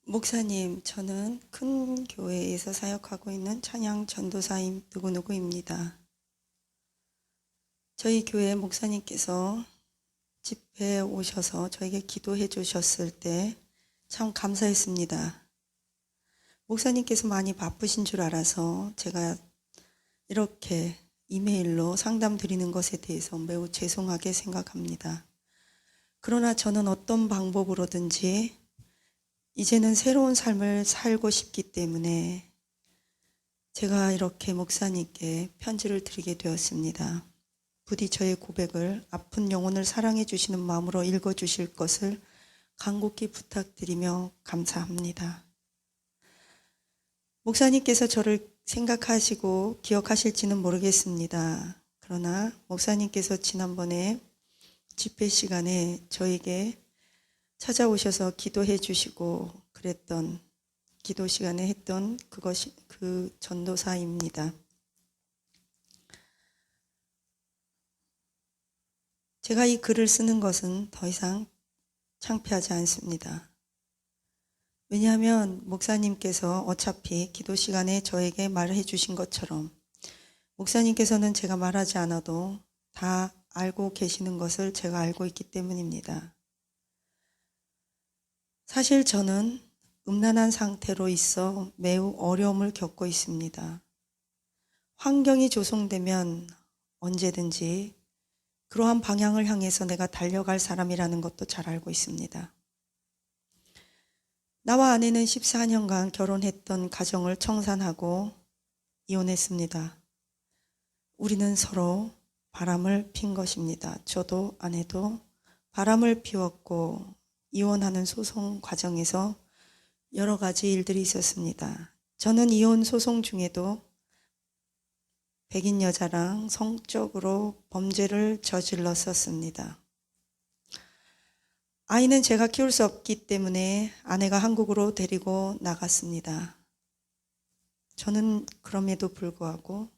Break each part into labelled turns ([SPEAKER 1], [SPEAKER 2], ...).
[SPEAKER 1] 목사님, 저는 큰 교회에서 사역하고 있는 찬양 전도사임 누구누구입니다. 저희 교회 목사님께서 집회에 오셔서 저에게 기도해 주셨을 때 참 감사했습니다. 목사님께서 많이 바쁘신 줄 알아서 제가 이렇게 이메일로 상담 드리는 것에 대해서 매우 죄송하게 생각합니다. 그러나 저는 어떤 방법으로든지 이제는 새로운 삶을 살고 싶기 때문에 제가 이렇게 목사님께 편지를 드리게 되었습니다. 부디 저의 고백을 아픈 영혼을 사랑해 주시는 마음으로 읽어 주실 것을 간곡히 부탁드리며 감사합니다. 목사님께서 저를 생각하시고 기억하실지는 모르겠습니다. 그러나 목사님께서 지난번에 집회 시간에 저에게 찾아오셔서 기도해 주시고 그랬던 기도 시간에 했던 그것이 그 전도사입니다. 제가 이 글을 쓰는 것은 더 이상 창피하지 않습니다. 왜냐하면 목사님께서 어차피 기도 시간에 저에게 말해 주신 것처럼 목사님께서는 제가 말하지 않아도 다 알고 계시는 것을 제가 알고 있기 때문입니다. 사실 저는 음란한 상태로 있어 매우 어려움을 겪고 있습니다. 환경이 조성되면 언제든지 그러한 방향을 향해서 내가 달려갈 사람이라는 것도 잘 알고 있습니다. 나와 아내는 14년간 결혼했던 가정을 청산하고 이혼했습니다. 우리는 서로 바람을 핀 것입니다. 저도 아내도 바람을 피웠고 이혼하는 소송 과정에서 여러 가지 일들이 있었습니다. 저는 이혼 소송 중에도 백인 여자랑 성적으로 범죄를 저질렀었습니다. 아이는 제가 키울 수 없기 때문에 아내가 한국으로 데리고 나갔습니다. 저는 그럼에도 불구하고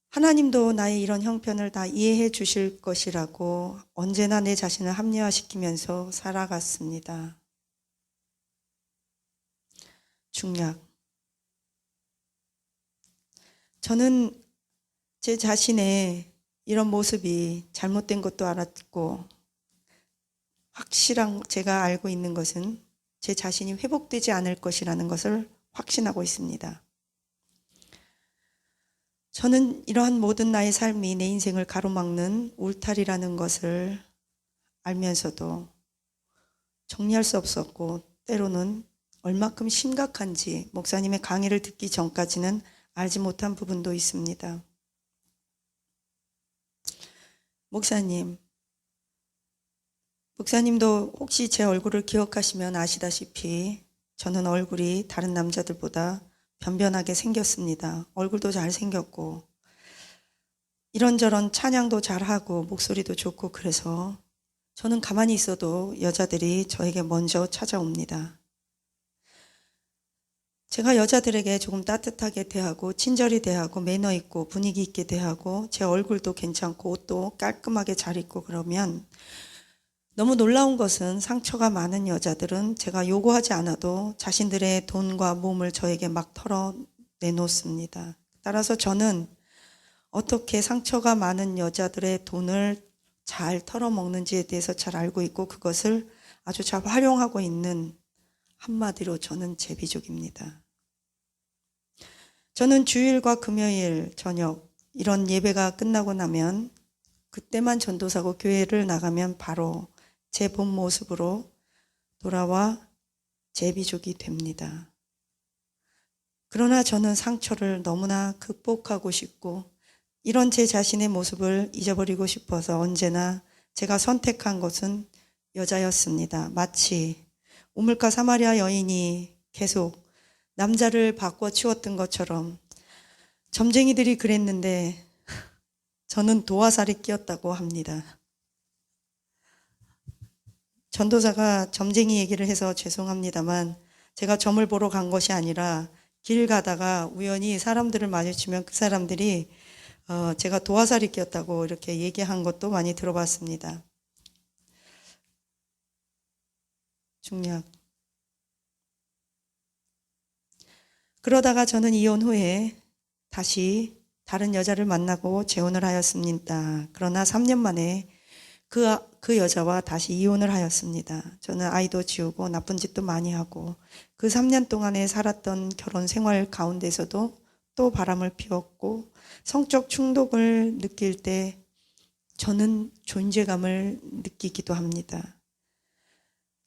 [SPEAKER 1] 하나님도 나의 이런 형편을 다 이해해 주실 것이라고 언제나 내 자신을 합리화시키면서 살아갔습니다. 중략. 저는 제 자신의 이런 모습이 잘못된 것도 알았고 확실한 제가 알고 있는 것은 제 자신이 회복되지 않을 것이라는 것을 확신하고 있습니다. 저는 이러한 모든 나의 삶이 내 인생을 가로막는 울타리라는 것을 알면서도 정리할 수 없었고 때로는 얼마큼 심각한지 목사님의 강의를 듣기 전까지는 알지 못한 부분도 있습니다. 목사님도 혹시 제 얼굴을 기억하시면 아시다시피 저는 얼굴이 다른 남자들보다 변변하게 생겼습니다. 얼굴도 잘생겼고 이런저런 찬양도 잘하고 목소리도 좋고 그래서 저는 가만히 있어도 여자들이 저에게 먼저 찾아옵니다. 제가 여자들에게 조금 따뜻하게 대하고 친절히 대하고 매너 있고 분위기 있게 대하고 제 얼굴도 괜찮고 옷도 깔끔하게 잘 입고 그러면 너무 놀라운 것은 상처가 많은 여자들은 제가 요구하지 않아도 자신들의 돈과 몸을 저에게 막 털어내놓습니다. 따라서 저는 어떻게 상처가 많은 여자들의 돈을 잘 털어먹는지에 대해서 잘 알고 있고 그것을 아주 잘 활용하고 있는 한마디로 저는 제비족입니다. 저는 주일과 금요일 저녁 이런 예배가 끝나고 나면 그때만 전도사고 교회를 나가면 바로 제 본 모습으로 돌아와 제비족이 됩니다. 그러나 저는 상처를 너무나 극복하고 싶고 이런 제 자신의 모습을 잊어버리고 싶어서 언제나 제가 선택한 것은 여자였습니다. 마치 우물가 사마리아 여인이 계속 남자를 바꿔 치웠던 것처럼 점쟁이들이 그랬는데 저는 도화살이 끼었다고 합니다. 전도사가 점쟁이 얘기를 해서 죄송합니다만 제가 점을 보러 간 것이 아니라 길 가다가 우연히 사람들을 마주치면 그 사람들이 제가 도화살이 끼었다고 이렇게 얘기한 것도 많이 들어봤습니다. 중략. 그러다가 저는 이혼 후에 다시 다른 여자를 만나고 재혼을 하였습니다. 그러나 3년 만에 그 여자와 다시 이혼을 하였습니다. 저는 아이도 지우고 나쁜 짓도 많이 하고 그 3년 동안에 살았던 결혼 생활 가운데서도 또 바람을 피웠고 성적 충동을 느낄 때 저는 존재감을 느끼기도 합니다.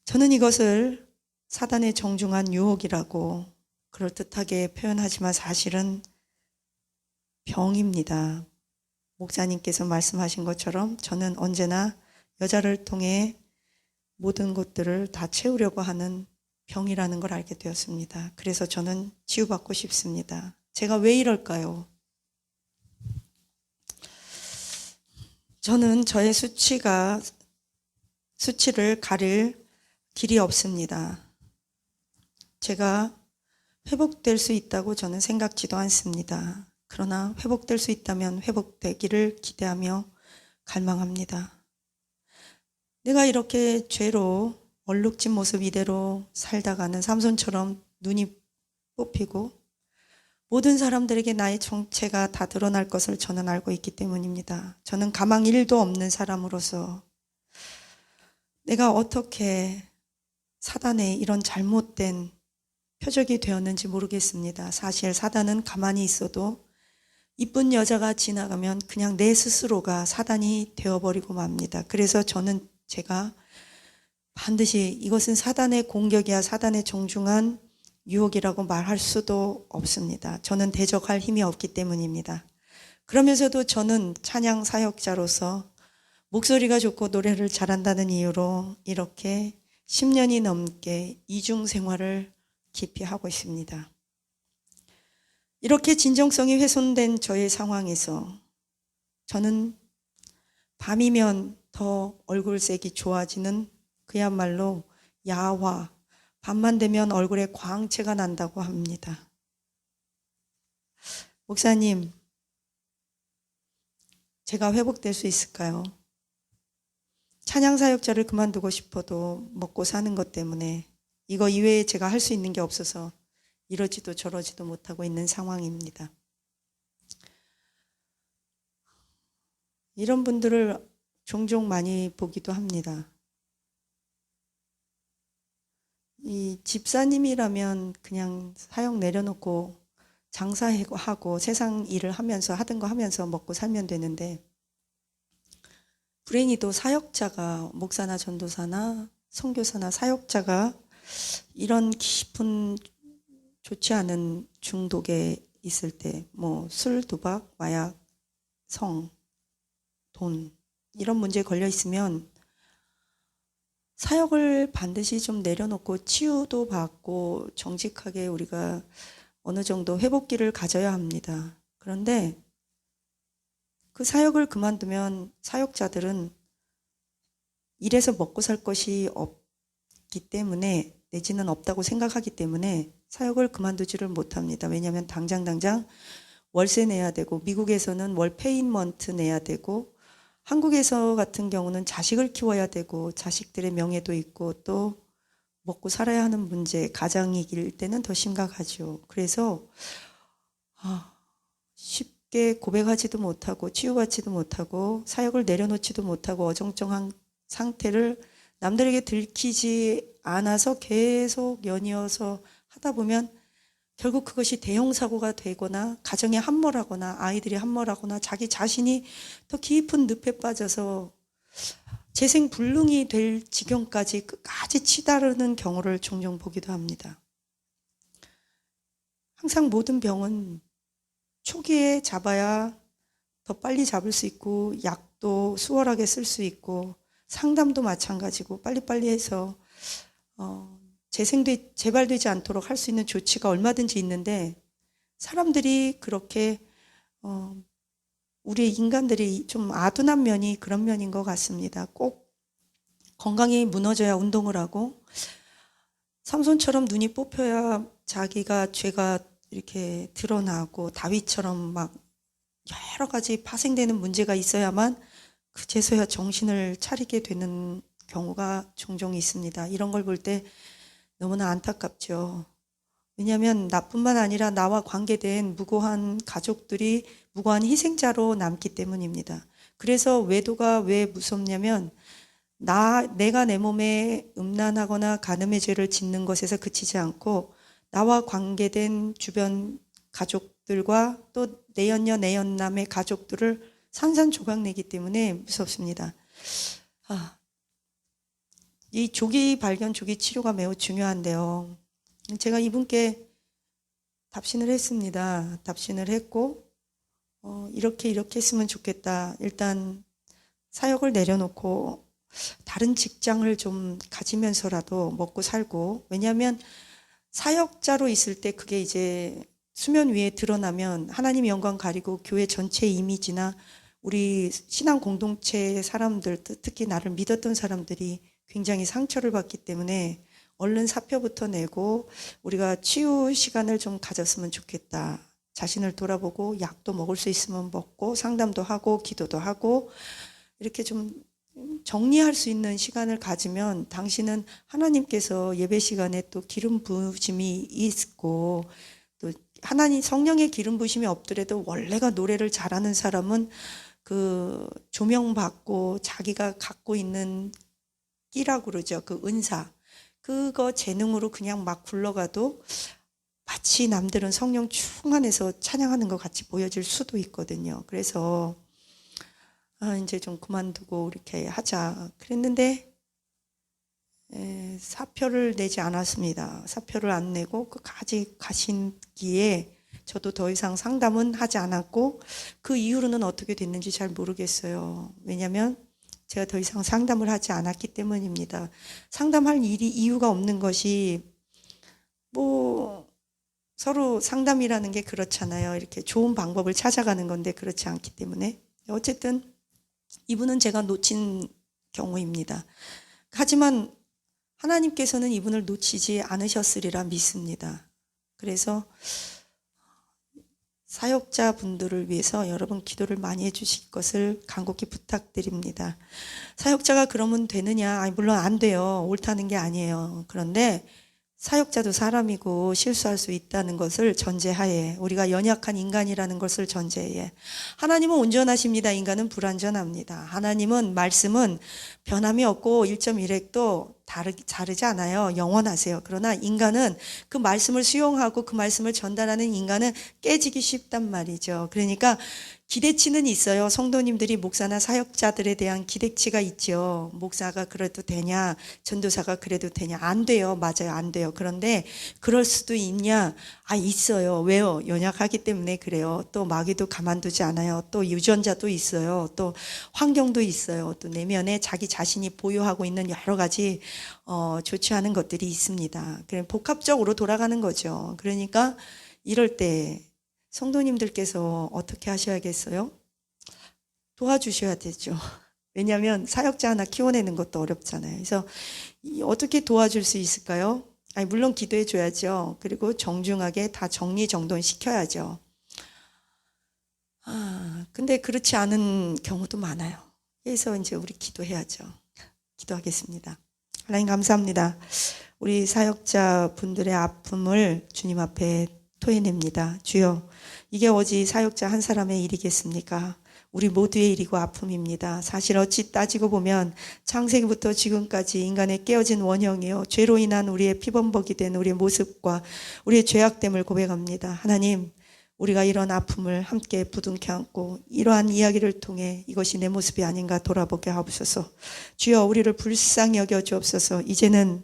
[SPEAKER 1] 저는 이것을 사단의 정중한 유혹이라고 그럴듯하게 표현하지만 사실은 병입니다. 목사님께서 말씀하신 것처럼 저는 언제나 여자를 통해 모든 것들을 다 채우려고 하는 병이라는 걸 알게 되었습니다. 그래서 저는 치유받고 싶습니다. 제가 왜 이럴까요? 저는 저의 수치를 가릴 길이 없습니다. 제가 회복될 수 있다고 저는 생각지도 않습니다. 그러나 회복될 수 있다면 회복되기를 기대하며 갈망합니다. 내가 이렇게 죄로 얼룩진 모습 이대로 살다가는 삼손처럼 눈이 뽑히고 모든 사람들에게 나의 정체가 다 드러날 것을 저는 알고 있기 때문입니다. 저는 가망 1도 없는 사람으로서 내가 어떻게 사단의 이런 잘못된 표적이 되었는지 모르겠습니다. 사실 사단은 가만히 있어도 이쁜 여자가 지나가면 그냥 내 스스로가 사단이 되어버리고 맙니다. 그래서 저는 제가 반드시 이것은 사단의 공격이야, 사단의 정중한 유혹이라고 말할 수도 없습니다. 저는 대적할 힘이 없기 때문입니다. 그러면서도 저는 찬양 사역자로서 목소리가 좋고 노래를 잘한다는 이유로 이렇게 10년이 넘게 이중 생활을 깊이 하고 있습니다. 이렇게 진정성이 훼손된 저의 상황에서 저는 밤이면 더 얼굴색이 좋아지는 그야말로 야화, 밤만 되면 얼굴에 광채가 난다고 합니다. 목사님, 제가 회복될 수 있을까요? 찬양 사역자를 그만두고 싶어도 먹고 사는 것 때문에 이거 이외에 제가 할 수 있는 게 없어서 이러지도 저러지도 못하고 있는 상황입니다. 이런 분들을 종종 많이 보기도 합니다. 이 집사님이라면 그냥 사역 내려놓고 장사하고 세상 일을 하면서 하던 거 하면서 먹고 살면 되는데 불행히도 사역자가 목사나 전도사나 선교사나 사역자가 이런 깊은 좋지 않은 중독에 있을 때 뭐 술, 도박, 마약, 성, 돈 이런 문제에 걸려 있으면 사역을 반드시 좀 내려놓고 치유도 받고 정직하게 우리가 어느 정도 회복기를 가져야 합니다. 그런데 그 사역을 그만두면 사역자들은 일해서 먹고 살 것이 없기 때문에 내지는 없다고 생각하기 때문에 사역을 그만두지를 못합니다. 왜냐하면 당장 월세 내야 되고 미국에서는 월 페이먼트 내야 되고 한국에서 같은 경우는 자식을 키워야 되고 자식들의 명예도 있고 또 먹고 살아야 하는 문제, 가장이길 때는 더 심각하죠. 그래서 쉽게 고백하지도 못하고 치유받지도 못하고 사역을 내려놓지도 못하고 어정쩡한 상태를 남들에게 들키지 않아서 계속 연이어서 하다 보면 결국 그것이 대형 사고가 되거나 가정이 함몰하거나 아이들이 함몰하거나 자기 자신이 더 깊은 늪에 빠져서 재생불능이 될 지경까지 끝까지 치다르는 경우를 종종 보기도 합니다. 항상 모든 병은 초기에 잡아야 더 빨리 잡을 수 있고 약도 수월하게 쓸 수 있고 상담도 마찬가지고 빨리빨리 해서 재발되지 않도록 할 수 있는 조치가 얼마든지 있는데 사람들이 그렇게 우리 인간들이 좀 아둔한 면이 그런 면인 것 같습니다. 꼭 건강이 무너져야 운동을 하고 삼손처럼 눈이 뽑혀야 자기가 죄가 이렇게 드러나고 다윗처럼 막 여러 가지 파생되는 문제가 있어야만 그제서야 정신을 차리게 되는 경우가 종종 있습니다. 이런 걸 볼 때 너무나 안타깝죠. 왜냐하면 나뿐만 아니라 나와 관계된 무고한 가족들이 무고한 희생자로 남기 때문입니다. 그래서 외도가 왜 무섭냐면 내가 내 몸에 음란하거나 간음의 죄를 짓는 것에서 그치지 않고 나와 관계된 주변 가족들과 또 내연녀 내연남의 가족들을 산산조각 내기 때문에 무섭습니다. 이 조기 발견, 조기 치료가 매우 중요한데요. 제가 이분께 답신을 했습니다. 답신을 했고 이렇게 했으면 좋겠다. 일단 사역을 내려놓고 다른 직장을 좀 가지면서라도 먹고 살고, 왜냐하면 사역자로 있을 때 그게 이제 수면 위에 드러나면 하나님 영광 가리고 교회 전체 이미지나 우리 신앙 공동체 사람들, 특히 나를 믿었던 사람들이 굉장히 상처를 받기 때문에 얼른 사표부터 내고 우리가 치유 시간을 좀 가졌으면 좋겠다. 자신을 돌아보고 약도 먹을 수 있으면 먹고 상담도 하고 기도도 하고 이렇게 좀 정리할 수 있는 시간을 가지면 당신은 하나님께서 예배 시간에 또 기름 부으심이 있고, 또 하나님 성령의 기름 부으심이 없더라도 원래가 노래를 잘하는 사람은 그 조명받고 자기가 갖고 있는 끼라고 그러죠. 그 은사, 그거 재능으로 그냥 막 굴러가도 마치 남들은 성령 충만해서 찬양하는 것 같이 보여질 수도 있거든요. 그래서 이제 좀 그만두고 이렇게 하자 그랬는데 사표를 내지 않았습니다. 사표를 안 내고 끝까지 가신기에 저도 더 이상 상담은 하지 않았고, 그 이후로는 어떻게 됐는지 잘 모르겠어요. 왜냐하면 제가 더 이상 상담을 하지 않았기 때문입니다. 상담할 이유가 없는 것이 서로 상담이라는 게 그렇잖아요. 이렇게 좋은 방법을 찾아가는 건데 그렇지 않기 때문에. 어쨌든 이분은 제가 놓친 경우입니다. 하지만 하나님께서는 이분을 놓치지 않으셨으리라 믿습니다. 그래서 사역자분들을 위해서 여러분 기도를 많이 해주실 것을 간곡히 부탁드립니다. 사역자가 그러면 되느냐? 물론 안 돼요. 옳다는 게 아니에요. 그런데 사역자도 사람이고 실수할 수 있다는 것을 전제하에, 우리가 연약한 인간이라는 것을 전제하에, 하나님은 온전하십니다. 인간은 불완전합니다. 하나님은 말씀은 변함이 없고 1.1핵도 다르지 않아요. 영원하세요. 그러나 인간은 그 말씀을 수용하고 그 말씀을 전달하는 인간은 깨지기 쉽단 말이죠. 그러니까 기대치는 있어요. 성도님들이 목사나 사역자들에 대한 기대치가 있죠. 목사가 그래도 되냐, 전도사가 그래도 되냐. 안 돼요. 맞아요. 안 돼요. 그런데 그럴 수도 있냐? 있어요. 왜요? 연약하기 때문에 그래요. 또 마귀도 가만두지 않아요. 또 유전자도 있어요. 또 환경도 있어요. 또 내면에 자기 자신이 보유하고 있는 여러 가지 좋지 않은 것들이 있습니다. 그냥 복합적으로 돌아가는 거죠. 그러니까 이럴 때 성도님들께서 어떻게 하셔야겠어요? 도와주셔야 되죠. 왜냐하면 사역자 하나 키워내는 것도 어렵잖아요. 그래서 어떻게 도와줄 수 있을까요? 물론 기도해 줘야죠. 그리고 정중하게 다 정리정돈 시켜야죠. 근데 그렇지 않은 경우도 많아요. 그래서 이제 우리 기도해야죠. 기도하겠습니다. 하나님 감사합니다. 우리 사역자 분들의 아픔을 주님 앞에 토해냅니다. 주여, 이게 오직 사역자 한 사람의 일이겠습니까? 우리 모두의 일이고 아픔입니다. 사실 어찌 따지고 보면 창세기부터 지금까지 인간의 깨어진 원형이요, 죄로 인한 우리의 피범벅이 된 우리의 모습과 우리의 죄악됨을 고백합니다. 하나님, 우리가 이런 아픔을 함께 부둥켜 안고 이러한 이야기를 통해 이것이 내 모습이 아닌가 돌아보게 하옵소서. 주여, 우리를 불쌍히 여겨 주옵소서. 이제는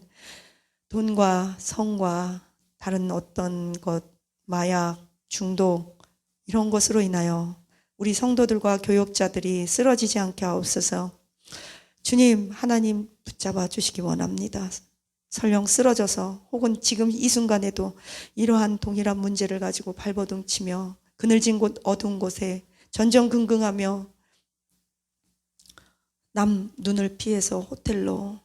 [SPEAKER 1] 돈과 성과 다른 어떤 것, 마약, 중독, 이런 것으로 인하여 우리 성도들과 교역자들이 쓰러지지 않게 하옵소서. 주님, 하나님 붙잡아 주시기 원합니다. 설령 쓰러져서 혹은 지금 이 순간에도 이러한 동일한 문제를 가지고 발버둥치며 그늘진 곳 어두운 곳에 전전긍긍하며 남 눈을 피해서 호텔로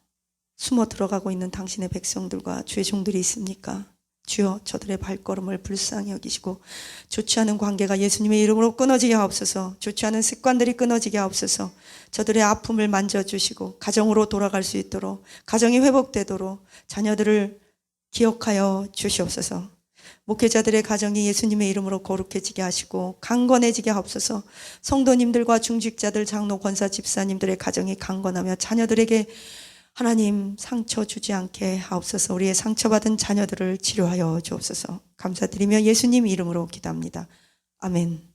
[SPEAKER 1] 숨어 들어가고 있는 당신의 백성들과 주의 종들이 있습니까? 주여, 저들의 발걸음을 불쌍히 여기시고 좋지 않은 관계가 예수님의 이름으로 끊어지게 하옵소서. 좋지 않은 습관들이 끊어지게 하옵소서. 저들의 아픔을 만져주시고 가정으로 돌아갈 수 있도록, 가정이 회복되도록 자녀들을 기억하여 주시옵소서. 목회자들의 가정이 예수님의 이름으로 거룩해지게 하시고 강건해지게 하옵소서. 성도님들과 중직자들, 장로, 권사, 집사님들의 가정이 강건하며 자녀들에게 하나님 상처 주지 않게 하옵소서. 우리의 상처받은 자녀들을 치료하여 주옵소서. 감사드리며 예수님 이름으로 기도합니다. 아멘.